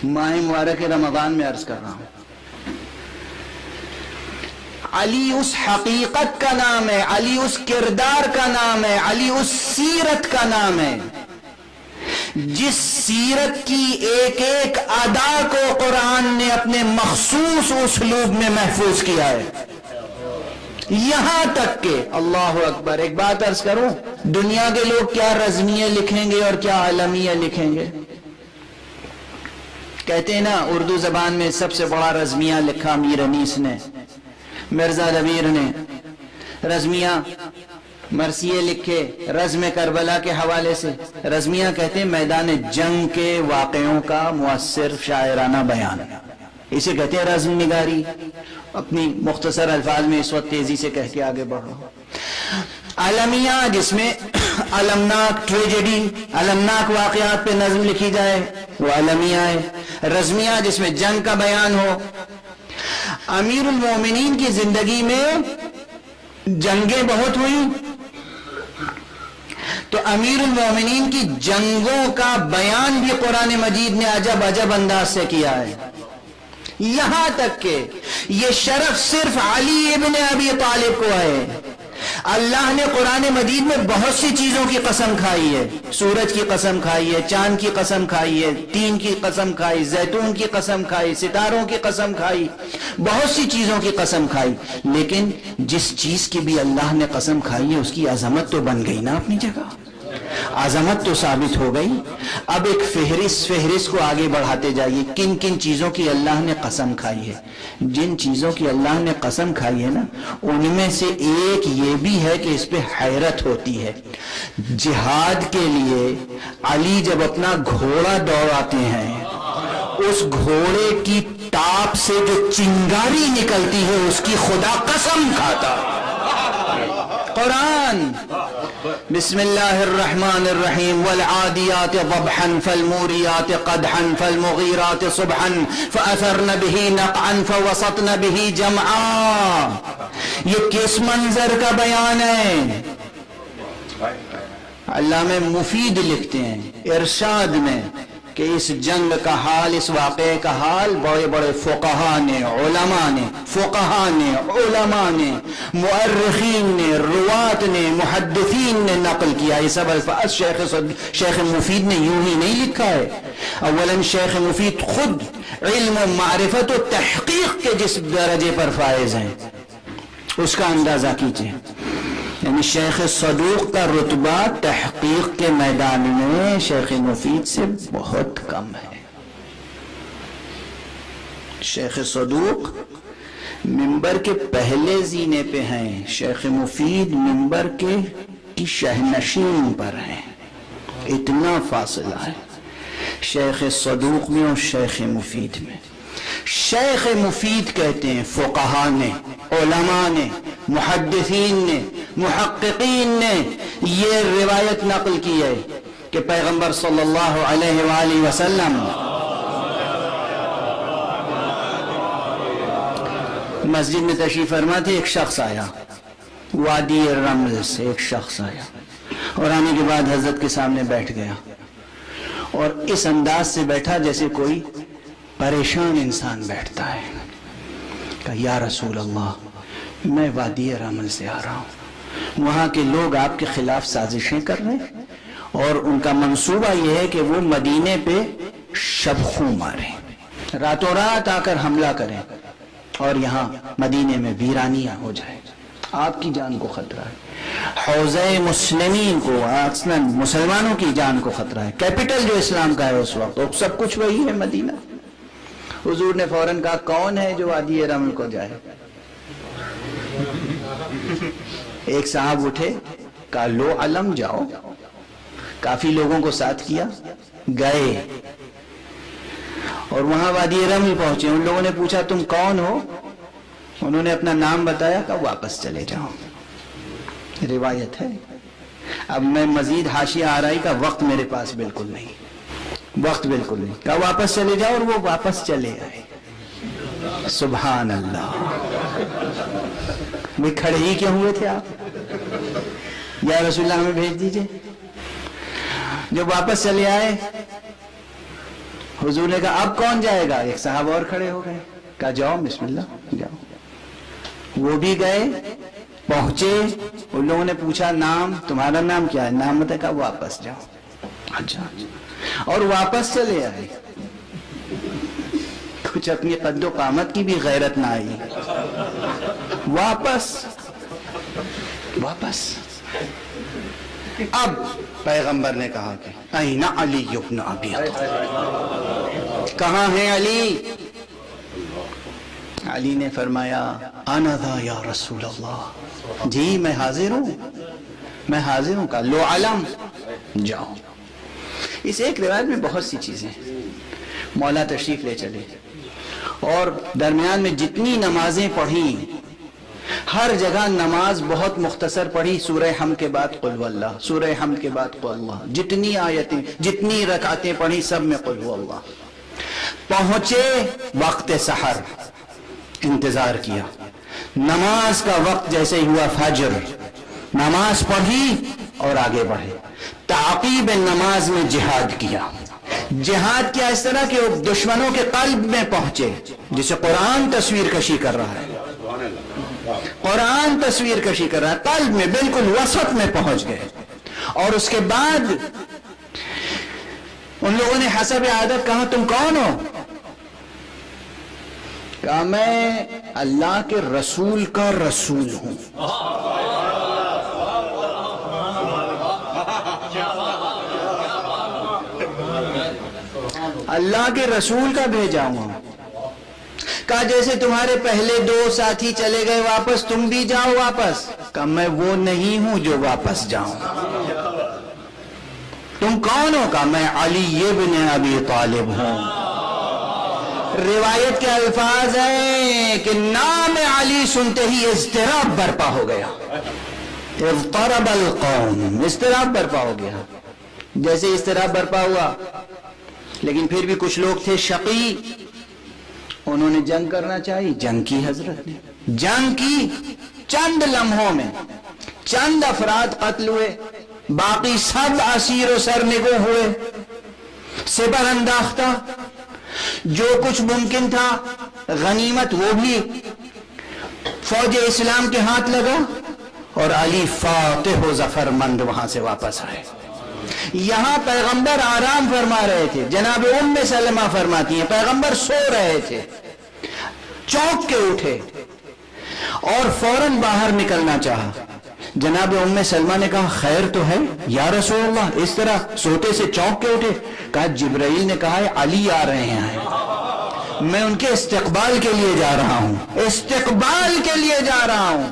ماہ مبارک رمضان میں عرض کر رہا ہوں، علی اس حقیقت کا نام ہے، علی اس کردار کا نام ہے، علی اس سیرت کا نام ہے جس سیرت کی ایک ایک ادا کو قرآن نے اپنے مخصوص اسلوب میں محفوظ کیا ہے، یہاں تک کہ اللہ اکبر۔ ایک بات عرض کروں، دنیا کے لوگ کیا رزمیہ لکھیں گے اور کیا عالمیہ لکھیں گے؟ کہتے ہیں نا اردو زبان میں سب سے بڑا رزمیہ لکھا میر انیس نے، مرزا دبیر نے رزمیہ مرثیے لکھے رزم کربلا کے حوالے سے۔ رزمیہ کہتے ہیں میدان جنگ کے واقعوں کا مؤثر شاعرانہ بیان، اسے کہتے ہیں رزم نگاری۔ اپنی مختصر الفاظ میں اس وقت تیزی سے کہہ کے آگے بڑھ رہا ہوں۔ عالمیہ جس میں المناک ٹریجڈی، المناک واقعات پہ نظم لکھی جائے وہ عالمیہ ہے۔ رزمیہ جس میں جنگ کا بیان ہو۔ امیر المومنین کی زندگی میں جنگیں بہت ہوئی تو امیر المومنین کی جنگوں کا بیان بھی قرآن مجید نے عجب عجب انداز سے کیا ہے، یہاں تک کہ یہ شرف صرف علی ابن ابی طالب کو ہے۔ اللہ نے قرآن مجید میں بہت سی چیزوں کی قسم کھائی ہے، سورج کی قسم کھائی ہے، چاند کی قسم کھائی ہے، تین کی قسم کھائی، زیتون کی قسم کھائی، ستاروں کی قسم کھائی، بہت سی چیزوں کی قسم کھائی، لیکن جس چیز کی بھی اللہ نے قسم کھائی ہے اس کی عظمت تو بن گئی نا اپنی جگہ، عظمت تو ثابت ہو گئی۔ اب ایک فہرست کو آگے بڑھاتے جائیے، کن کن چیزوں کی اللہ نے قسم کھائی ہے۔ جن چیزوں کی اللہ نے قسم کھائی ہے نا ان میں سے ایک یہ بھی ہے کہ اس پہ حیرت ہوتی ہے۔ جہاد کے لیے علی جب اپنا گھوڑا دوڑاتے ہیں، اس گھوڑے کی ٹاپ سے جو چنگاری نکلتی ہے اس کی خدا قسم کھاتا۔ قرآن بسم اللہ الرحمن الرحیم والعادیات ضبحا فالموریات قدحا فالمغیرات صبحا فأثرن به نقعا فوسطن به جمعا، یہ کس منظر کا بیان ہے؟ علامہ مفید لکھتے ہیں ارشاد میں کہ اس جنگ کا حال، اس واقعے کا حال بڑے بڑے فقہا نے، علماء نے، مؤرخین نے، روات نے، محدثین نے نقل کیا۔ یہ سب الفاظ شیخ مفید نے یوں ہی نہیں لکھا ہے۔ اولا شیخ مفید خود علم و معرفت و تحقیق کے جس درجے پر فائز ہیں اس کا اندازہ کیجئے، یعنی شیخ صدوق کا رتبہ تحقیق کے میدان میں شیخ مفید سے بہت کم ہے۔ شیخ صدوق منبر کے پہلے زینے پہ ہیں، شیخ مفید منبر کی شہنشین پر ہیں، اتنا فاصلہ ہے شیخ صدوق میں اور شیخ مفید میں۔ شیخ مفید کہتے ہیں فقہا نے، علماء نے، محدثین نے، محققین نے یہ روایت نقل کی ہے کہ پیغمبر صلی اللہ علیہ وآلہ وسلم مسجد میں تشریف فرما تھے، ایک شخص آیا وادی رمل سے، ایک شخص آیا اور آنے کے بعد حضرت کے سامنے بیٹھ گیا اور اس انداز سے بیٹھا جیسے کوئی پریشان انسان بیٹھتا ہے۔ کہا یا رسول اللہ میں وادی رمل سے آ رہا ہوں، وہاں کے لوگ آپ کے خلاف سازشیں کر رہے ہیں اور ان کا منصوبہ یہ ہے کہ وہ مدینے پہ شب خوں ماریں، راتوں رات آ کر حملہ کریں اور یہاں مدینے میں ویرانیاں ہو جائے، آپ کی جان کو خطرہ ہے، حوزہ مسلمین کو، اصلاً مسلمانوں کی جان کو خطرہ ہے، کیپٹل جو اسلام کا ہے اس وقت سب کچھ وہی ہے مدینہ۔ حضور نے فوراً کہا کون ہے جو وادی رمل کو جائے؟ ایک صاحب اٹھے، کہا لو علم جاؤ، کافی لوگوں کو ساتھ کیا، گئے اور وہاں وادی رمل پہنچے۔ ان لوگوں نے پوچھا تم کون ہو؟ انہوں نے اپنا نام بتایا، کہا واپس چلے جاؤ۔ روایت ہے۔ اب میں مزید حاشیہ آرائی کا وقت میرے پاس بالکل نہیں، کہا واپس چلے جاؤ اور وہ واپس چلے آئے۔ سبحان اللہ، بھی کھڑے ہی کیوں ہوئے تھے آپ؟ یا رسول اللہ ہمیں بھیج دیجئے۔ جب واپس چلے آئے حضور نے کہا اب کون جائے گا؟ ایک صاحب اور کھڑے ہو گئے، کہا جاؤ بسم اللہ جاؤ۔ وہ بھی گئے، پہنچے، ان لوگوں نے پوچھا نام تمہارا نام کیا ہے؟ نام بتا، کہا واپس جاؤ۔ اچھا، اور واپس چلے آئے۔ کچھ اپنی قد و قامت کی بھی غیرت نہ آئی، واپس۔ اب پیغمبر نے کہا کہ این علی ابن ابی طالب، کہاں ہے علی؟ علی نے فرمایا انا ذا یا رسول اللہ، جی میں حاضر ہوں، میں حاضر ہوں۔ کہا لو علم، جاؤ۔ اس ایک روایت میں بہت سی چیزیں، مولا تشریف لے چلے اور درمیان میں جتنی نمازیں پڑھی ہر جگہ نماز بہت مختصر پڑھی، سورہ حمد کے بعد قل واللہ، سورہ حمد کے بعد قل اللہ، جتنی آیتیں جتنی رکعتیں پڑھی سب میں قل واللہ۔ پہنچے وقت سحر، انتظار کیا، نماز کا وقت جیسے ہی ہوا فجر، نماز پڑھی اور آگے بڑھے۔ تعقیب نماز میں جہاد کیا۔ جہاد کیا اس طرح کہ وہ دشمنوں کے قلب میں پہنچے، جسے قرآن تصویر کشی کر رہا ہے، قرآن تصویر کشی کر رہا ہے، قلب میں بالکل وسط میں پہنچ گئے۔ اور اس کے بعد ان لوگوں نے حسب عادت کہا تم کون ہو؟ کہا میں اللہ کے رسول کا رسول ہوں۔ اللہ کے رسول کا بھیجا ہوں۔ کہا جیسے تمہارے پہلے دو ساتھی چلے گئے واپس، تم بھی جاؤ واپس۔ کہا میں وہ نہیں ہوں جو واپس جاؤں۔ تم کون ہو؟ کہا میں علی ابن ابی طالب ہوں۔ روایت کے الفاظ ہیں کہ نام علی سنتے ہی اضطراب برپا ہو گیا، اضطرب القوم، اضطراب برپا ہو گیا۔ جیسے اضطراب برپا ہوا، لیکن پھر بھی کچھ لوگ تھے شقی، انہوں نے جنگ کرنا چاہی، جنگ کی حضرت نے، جنگ کی۔ چند لمحوں میں چند افراد قتل ہوئے، باقی سب اسیر و سرنگوں ہوئے، سپر انداختہ، جو کچھ ممکن تھا غنیمت وہ بھی فوج اسلام کے ہاتھ لگا، اور علی فاتح و ظفر مند وہاں سے واپس آئے۔ یہاں پیغمبر آرام فرما رہے تھے، جناب ام سلمہ فرماتی ہیں پیغمبر سو رہے تھے، چونک کے اٹھے اور فوراً باہر نکلنا چاہا۔ جناب ام سلمہ نے کہا خیر تو ہے یا رسول اللہ، اس طرح سوتے سے چونک کے اٹھے؟ کہا جبرائیل نے کہا ہے علی آ رہے ہیں، میں ان کے استقبال کے لیے جا رہا ہوں، استقبال کے لیے جا رہا ہوں۔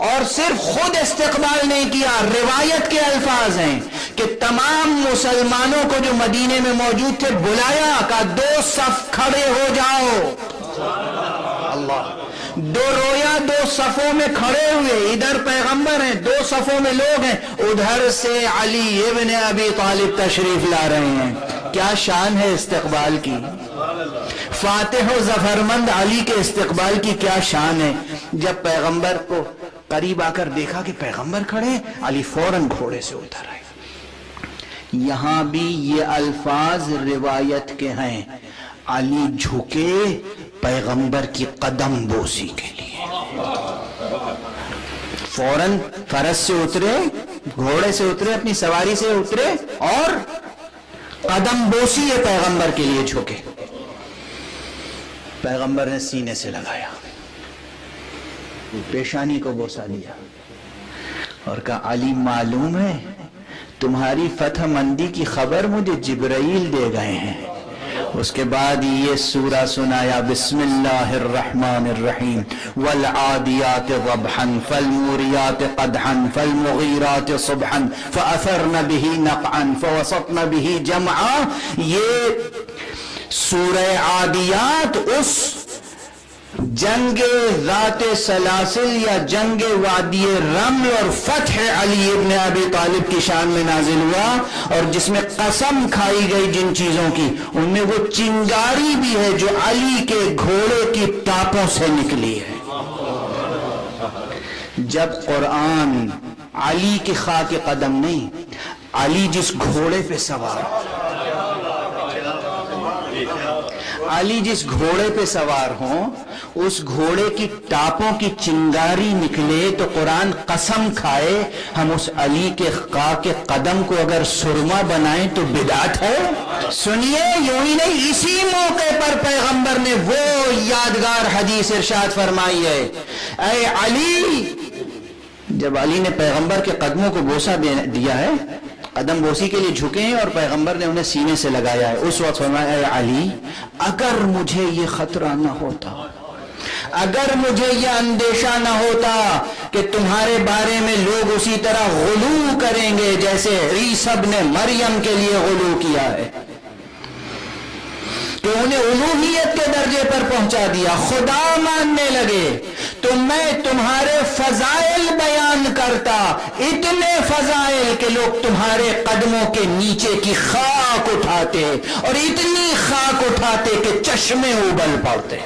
اور صرف خود استقبال نہیں کیا، روایت کے الفاظ ہیں کہ تمام مسلمانوں کو جو مدینے میں موجود تھے بلایا، کہا دو صف کھڑے ہو جاؤ۔ اللہ، دو رویا دو صفوں میں کھڑے ہوئے، ادھر پیغمبر ہیں، دو صفوں میں لوگ ہیں، ادھر سے علی ابن ابی طالب تشریف لا رہے ہیں۔ کیا شان ہے استقبال کی، فاتح و ظفرمند علی کے استقبال کی کیا شان ہے۔ جب پیغمبر کو قریب آ کر دیکھا کہ پیغمبر کھڑے ہیں، علی فوراً گھوڑے سے اتر آئے۔ یہاں بھی یہ الفاظ روایت کے ہیں، علی جھکے پیغمبر کی قدم بوسی کے لیے، فوراً فرس سے اترے، گھوڑے سے اترے، اپنی سواری سے اترے اور قدم بوسی ہے پیغمبر کے لیے جھکے۔ پیغمبر نے سینے سے لگایا، پیشانی کو بوسا دیا اور کہا علی معلوم ہے تمہاری فتح مندی کی خبر مجھے جبرائیل دے گئے ہیں۔ اس کے بعد یہ سورہ سنایا، بسم اللہ الرحمن الرحیم، والعادیات ضبحا فالموریات قدحا فالمغیرات صبحا فاثرن به نقعا فوسطن به جمعا۔ یہ سورہ عادیات اس جنگ ذات سلاسل یا جنگ وادی رمل اور فتح علی ابن ابی طالب کی شان میں نازل ہوا، اور جس میں قسم کھائی گئی جن چیزوں کی، ان میں وہ چنگاری بھی ہے جو علی کے گھوڑے کی ٹاپوں سے نکلی ہے۔ جب قرآن علی کی خاک قدم نہیں، علی جس گھوڑے پہ سوار علی جس گھوڑے پہ سوار ہوں اس گھوڑے کی ٹاپوں کی چنگاری نکلے تو قرآن قسم کھائے ہم اس علی کے قدم کو اگر سرما بنائیں تو بدعت ہے۔ سنیے، یوں ہی نہیں، اسی موقع پر پیغمبر نے وہ یادگار حدیث ارشاد فرمائی ہے، اے علی، جب علی نے پیغمبر کے قدموں کو بوسہ دیا ہے، قدم بوسی کے لیے جھکے ہیں اور پیغمبر نے انہیں سینے سے لگایا ہے، اس وقت فرمایا، اے علی، اگر مجھے یہ خطرہ نہ ہوتا، اگر مجھے یہ اندیشہ نہ ہوتا کہ تمہارے بارے میں لوگ اسی طرح غلو کریں گے جیسے عیسی ابن مریم کے لیے غلو کیا ہے، کہ انہیں الوہیت کے درجے پر پہنچا دیا، خدا ماننے لگے، تو میں تمہارے فضائل بیان کرتا، اتنے فضائل کہ لوگ تمہارے قدموں کے نیچے کی خاک اٹھاتے اور اتنی خاک اٹھاتے کہ چشمے ابل پڑتے۔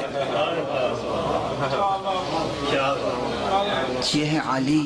یہ ہے علی۔